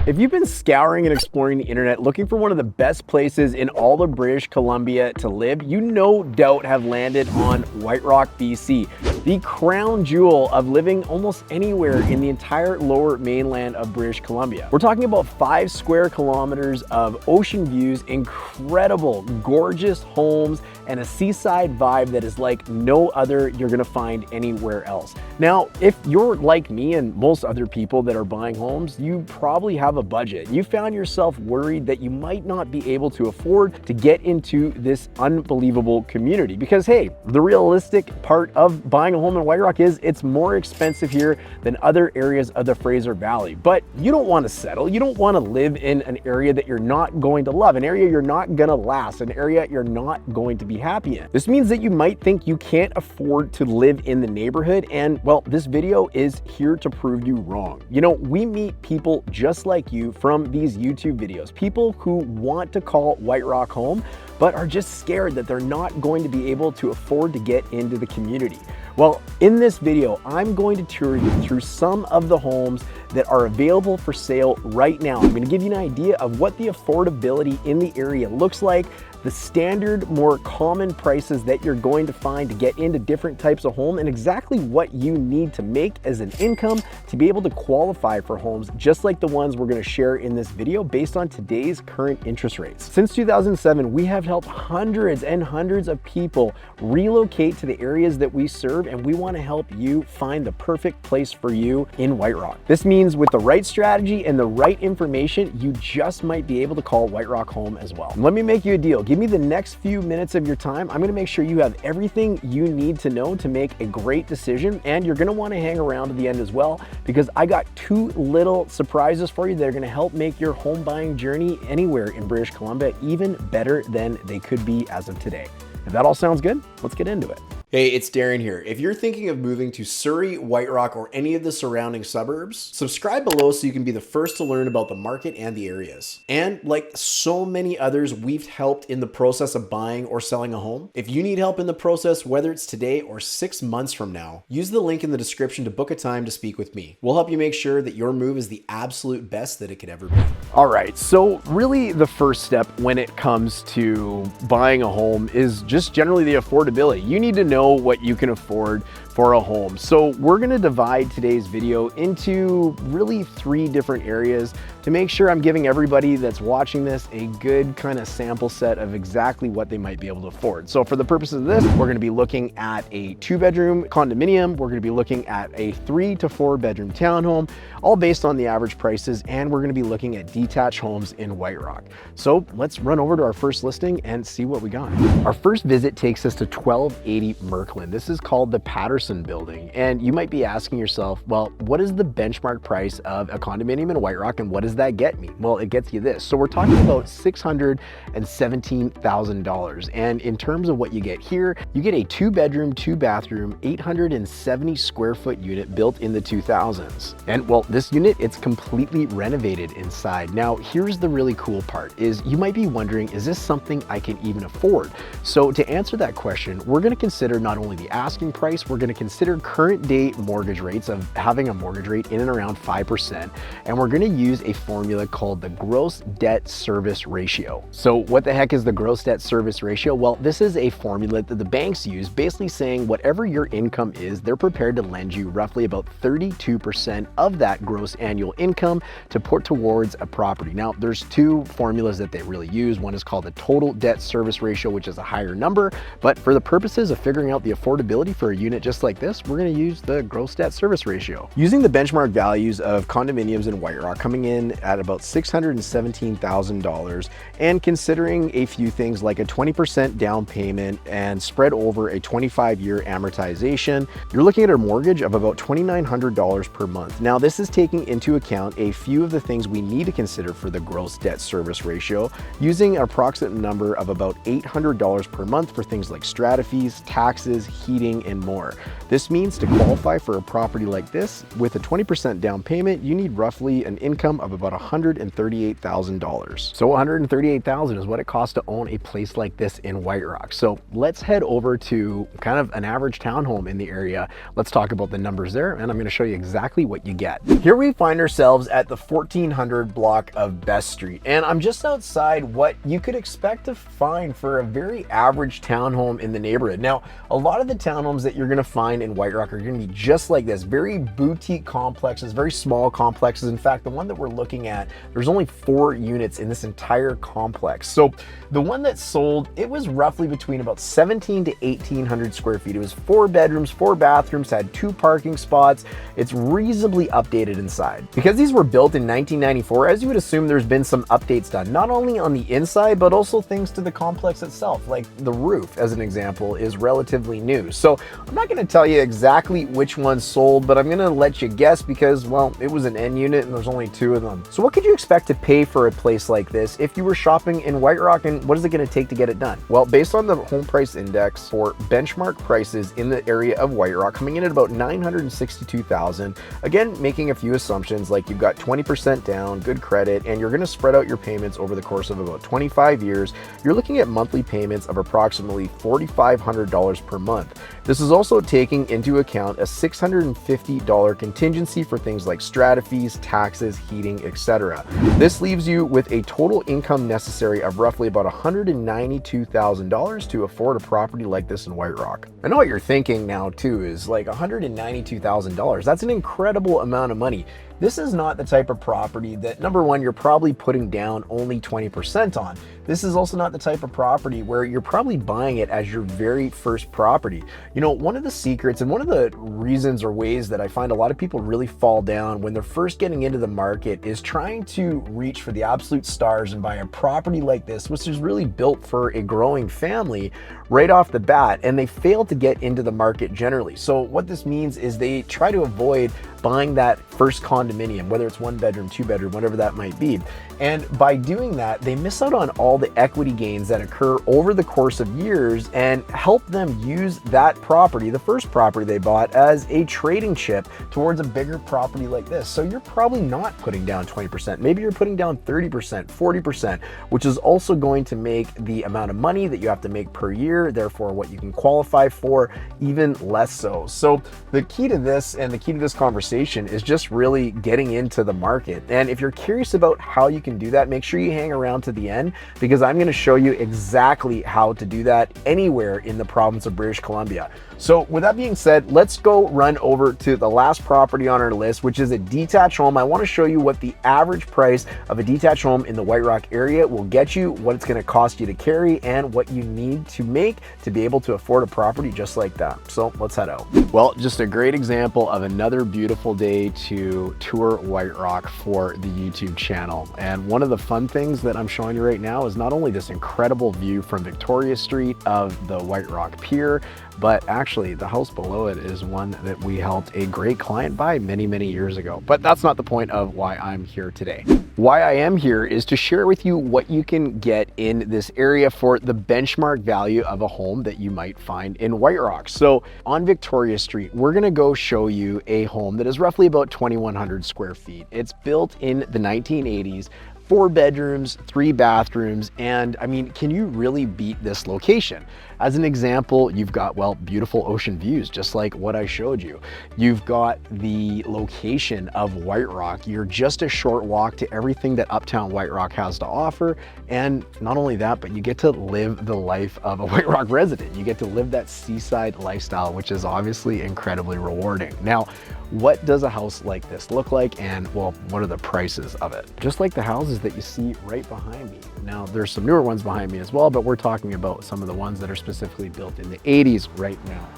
If you've been scouring and exploring the internet looking for one of the best places in all of British Columbia to live, you no doubt have landed on White Rock, BC, the crown jewel of living almost anywhere in the entire lower mainland of British Columbia. We're talking about 5 square kilometers of ocean views, incredible, gorgeous homes, and a seaside vibe that is like no other you're gonna find anywhere else. Now, if you're like me and most other people that are buying homes, you probably have a budget. You found yourself worried that you might not be able to afford to get into this unbelievable community because, hey, the realistic part of buying a home in White Rock is it's more expensive here than other areas of the Fraser Valley. But you don't want to settle. You don't want to live in an area that you're not going to love, an area you're not going to last, an area you're not going to be happy in. This means that you might think you can't afford to live in the neighborhood, and well, this video is here to prove you wrong. You know, we meet people just like you from these YouTube videos, people who want to call White Rock home, but are just scared that they're not going to be able to afford to get into the community. Well, in this video, I'm going to tour you through some of the homes that are available for sale right now. I'm going to give you an idea of what the affordability in the area looks like, the standard, more common prices that you're going to find to get into different types of home, and exactly what you need to make as an income to be able to qualify for homes just like the ones we're going to share in this video based on today's current interest rates. Since 2007, we have helped hundreds and hundreds of people relocate to the areas that we serve, and we want to help you find the perfect place for you in White Rock. This means with the right strategy and the right information, you just might be able to call White Rock home as well. And let me make you a deal. Give me the next few minutes of your time. I'm going to make sure you have everything you need to know to make a great decision, and you're going to want to hang around to the end as well because I got 2 little surprises for you that are going to help make your home buying journey anywhere in British Columbia even better than they could be as of today. If that all sounds good, let's get into it. Hey, it's Darren here. If you're thinking of moving to Surrey, White Rock, or any of the surrounding suburbs, subscribe below so you can be the first to learn about the market and the areas. And like so many others, we've helped in the process of buying or selling a home. If you need help in the process, whether it's today or 6 months from now, use the link in the description to book a time to speak with me. We'll help you make sure that your move is the absolute best that it could ever be. All right, so really the first step when it comes to buying a home is just generally the affordability. You need to know what you can afford for a home. So we're going to divide today's video into really 3 different areas to make sure I'm giving everybody that's watching this a good kind of sample set of exactly what they might be able to afford. So for the purposes of this, we're going to be looking at a 2-bedroom condominium. We're going to be looking at a 3 to 4 bedroom townhome, all based on the average prices. And we're going to be looking at detached homes in White Rock. So let's run over to our first listing and see what we got. Our first visit takes us to 1280 Merkland. This is called the Patterson Building. And you might be asking yourself, well, what is the benchmark price of a condominium in White Rock and what does that get me? Well, it gets you this. So we're talking about $617,000. And in terms of what you get here, you get a 2-bedroom, 2-bathroom, 870 square foot unit built in the 2000s. And well, this unit, it's completely renovated inside. Now, here's the really cool part is you might be wondering, is this something I can even afford? So to answer that question, we're going to consider not only the asking price, we're going to consider current day mortgage rates of having a mortgage rate in and around 5%. And we're going to use a formula called the gross debt service ratio. So what the heck is the gross debt service ratio? Well, this is a formula that the banks use, basically saying whatever your income is, they're prepared to lend you roughly about 32% of that gross annual income to put towards a property. Now, there's 2 formulas that they really use. One is called the total debt service ratio, which is a higher number, but for the purposes of figuring out the affordability for a unit just like this, we're going to use the gross debt service ratio. Using the benchmark values of condominiums in White Rock coming in at about $617,000 and considering a few things like a 20% down payment and spread over a 25-year amortization, you're looking at a mortgage of about $2,900 per month. Now, this is taking into account a few of the things we need to consider for the gross debt service ratio, using an approximate number of about $800 per month for things like strata fees, taxes, heating, and more. This means to qualify for a property like this with a 20% down payment, you need roughly an income of about $138,000. So $138,000 is what it costs to own a place like this in White Rock. So let's head over to kind of an average townhome in the area. Let's talk about the numbers there, and I'm going to show you exactly what you get. Here we find ourselves at the 1400 block of Best Street, and I'm just outside what you could expect to find for a very average townhome in the neighborhood. Now, a lot of the townhomes that you're going to find in White Rock are going to be just like this, very boutique complexes, very small complexes. In fact, the one that we're looking at, there's only 4 units in this entire complex. So the one that sold, it was roughly between about 17 to 1800 square feet. It was 4 bedrooms, 4 bathrooms, had 2 parking spots. It's reasonably updated inside. Because these were built in 1994, as you would assume, there's been some updates done, not only on the inside, but also things to the complex itself, like the roof, as an example, is relatively new. So I'm not going to tell you exactly which one sold, but I'm going to let you guess because, well, it was an end unit and there's only 2 of them. So what could you expect to pay for a place like this if you were shopping in White Rock, and what is it going to take to get it done? Well, based on the home price index for benchmark prices in the area of White Rock, coming in at about $962,000, again, making a few assumptions like you've got 20% down, good credit, and you're going to spread out your payments over the course of about 25 years, you're looking at monthly payments of approximately $4,500 per month. This is also taking into account a $650 contingency for things like strata fees, taxes, heating, etc. This leaves you with a total income necessary of roughly about $192,000 to afford a property like this in White Rock. I know what you're thinking now too is like $192,000. That's an incredible amount of money. This is not the type of property that, number one, you're probably putting down only 20% on. This is also not the type of property where you're probably buying it as your very first property. You know, one of the secrets and one of the reasons or ways that I find a lot of people really fall down when they're first getting into the market is trying to reach for the absolute stars and buy a property like this, which is really built for a growing family right off the bat, and they fail to get into the market generally. So what this means is they try to avoid buying that first condominium, whether it's 1 bedroom, 2 bedroom, whatever that might be. And by doing that, they miss out on all the equity gains that occur over the course of years and help them use that property, the first property they bought, as a trading chip towards a bigger property like this. So you're probably not putting down 20%. Maybe you're putting down 30%, 40%, which is also going to make the amount of money that you have to make per year, therefore what you can qualify for, even less so. So the key to this and the key to this conversation is just really getting into the market. And if you're curious about how you can do that, make sure you hang around to the end, because I'm going to show you exactly how to do that anywhere in the province of British Columbia. So with that being said, let's go run over to the last property on our list, which is a detached home. I want to show you what the average price of a detached home in the White Rock area will get you, what it's going to cost you to carry, and what you need to make to be able to afford a property just like that. So let's head out. Well, just a great example of another beautiful day to tour White Rock for the YouTube channel. And one of the fun things that I'm showing you right now is not only this incredible view from Victoria Street of the White Rock Pier, but actually the house below it is one that we helped a great client buy many, many years ago. But that's not the point of why I'm here today. Why I am here is to share with you what you can get in this area for the benchmark value of a home that you might find in White Rock. So on Victoria Street, we're gonna go show you a home that is roughly about 2,100 square feet. It's built in the 1980s, 4 bedrooms, 3 bathrooms, and I mean, can you really beat this location? As an example, you've got, well, beautiful ocean views, just like what I showed you. You've got the location of White Rock. You're just a short walk to everything that Uptown White Rock has to offer. And not only that, but you get to live the life of a White Rock resident. You get to live that seaside lifestyle, which is obviously incredibly rewarding. Now, what does a house like this look like? And well, what are the prices of it? Just like the houses that you see right behind me. Now, there's some newer ones behind me as well, but we're talking about some of the ones that are specifically built in the 80s right now.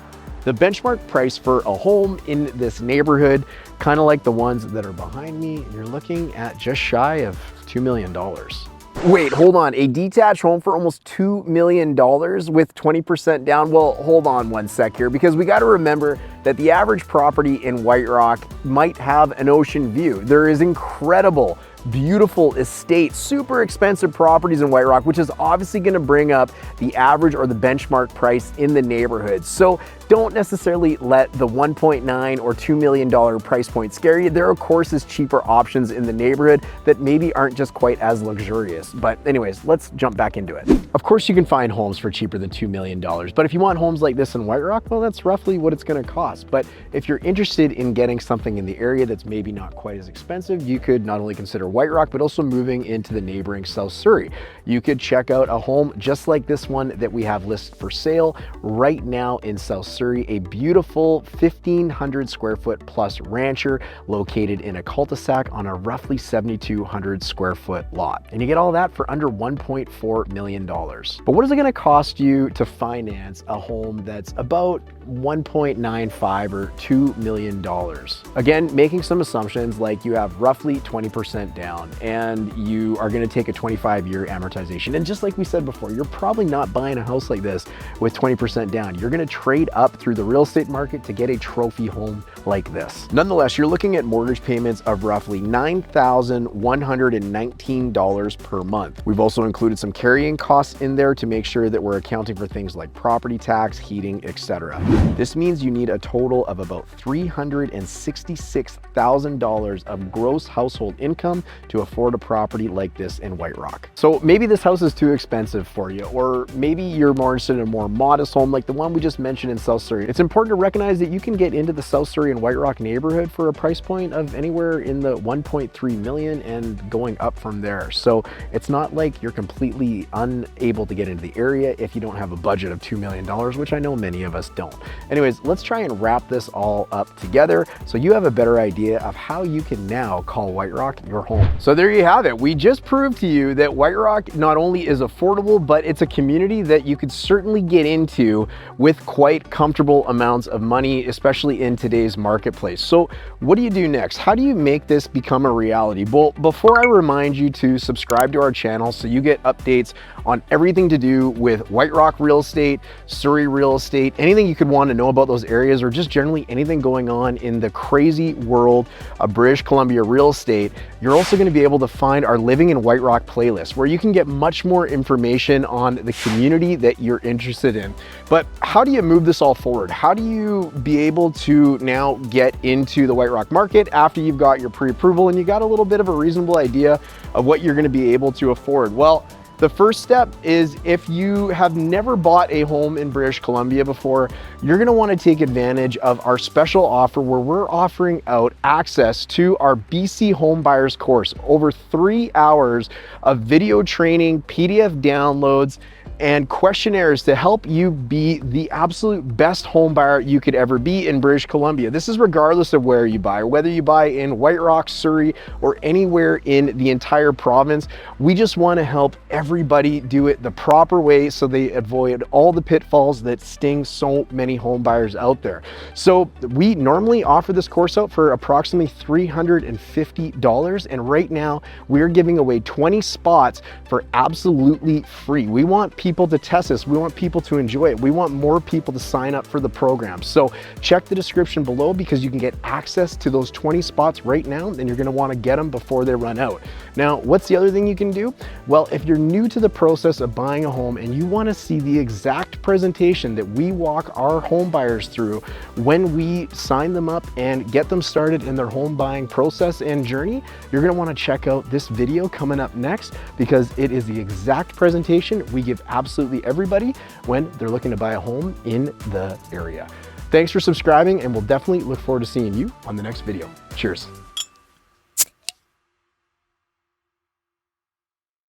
The benchmark price for a home in this neighborhood, kind of like the ones that are behind me, you're looking at just shy of $2 million. Wait, hold on, a detached home for almost $2 million with 20% down? Well, hold on one sec here, because we got to remember that the average property in White Rock might have an ocean view. There is incredible, beautiful estates, super expensive properties in White Rock, which is obviously going to bring up the average or the benchmark price in the neighborhood. So don't necessarily let the $1.9 or $2 million price point scare you. There, of course, is cheaper options in the neighborhood that maybe aren't just quite as luxurious. But anyways, let's jump back into it. Of course, you can find homes for cheaper than $2 million, but if you want homes like this in White Rock, well, that's roughly what it's gonna cost. But if you're interested in getting something in the area that's maybe not quite as expensive, you could not only consider White Rock, but also moving into the neighboring South Surrey. You could check out a home just like this one that we have listed for sale right now in South Surrey, a beautiful 1,500 square foot plus rancher located in a cul-de-sac on a roughly 7,200 square foot lot. And you get all that for under $1.4 million. But what is it gonna cost you to finance a home that's about $1.95 or $2 million? Again, making some assumptions like you have roughly 20% down and you are gonna take a 25-year amortization. And just like we said before, you're probably not buying a house like this with 20% down. You're gonna trade up through the real estate market to get a trophy home like this. Nonetheless, you're looking at mortgage payments of roughly $9,119 per month. We've also included some carrying costs in there to make sure that we're accounting for things like property tax, heating, etc. This means you need a total of about $366,000 of gross household income to afford a property like this in White Rock. So maybe this house is too expensive for you, or maybe you're more interested in a more modest home like the one we just mentioned in South Surrey. It's important to recognize that you can get into the South Surrey and White Rock neighborhood for a price point of anywhere in the 1.3 million and going up from there. So it's not like you're completely unable to get into the area if you don't have a budget of $2 million, which I know many of us don't. Anyways, let's try and wrap this all up together so you have a better idea of how you can now call White Rock your home. So there you have it. We just proved to you that White Rock not only is affordable, but it's a community that you could certainly get into with quite comfortable amounts of money, especially in today's marketplace. So what do you do next? How do you make this become a reality? Well, before I remind you to subscribe to our channel so you get updates on everything to do with White Rock real estate, Surrey real estate, anything you could want to know about those areas, or just generally anything going on in the crazy world of British Columbia real estate, you're also going to be able to find our Living in White Rock playlist, where you can get much more information on the community that you're interested in. But how do you move this all forward? How do you be able to now get into the White Rock market after you've got your pre-approval and you got a little bit of a reasonable idea of what you're going to be able to afford? Well, the first step is, if you have never bought a home in British Columbia before, you're gonna wanna take advantage of our special offer where we're offering out access to our BC Home Buyers course. Over 3 hours of video training, PDF downloads, and questionnaires to help you be the absolute best home buyer you could ever be in British Columbia. This is regardless of where you buy, whether you buy in White Rock, Surrey, or anywhere in the entire province. We just want to help everybody do it the proper way so they avoid all the pitfalls that sting so many home buyers out there. So we normally offer this course out for approximately $350, and right now we're giving away 20 spots for absolutely free. We want people to test this. We want people to enjoy it. We want more people to sign up for the program. So check the description below, because you can get access to those 20 spots right now, and you're going to want to get them before they run out. Now, what's the other thing you can do? Well, if you're new to the process of buying a home and you want to see the exact presentation that we walk our home buyers through when we sign them up and get them started in their home buying process and journey, you're going to want to check out this video coming up next, because it is the exact presentation we give absolutely everybody when they're looking to buy a home in the area. Thanks for subscribing, and we'll definitely look forward to seeing you on the next video. Cheers.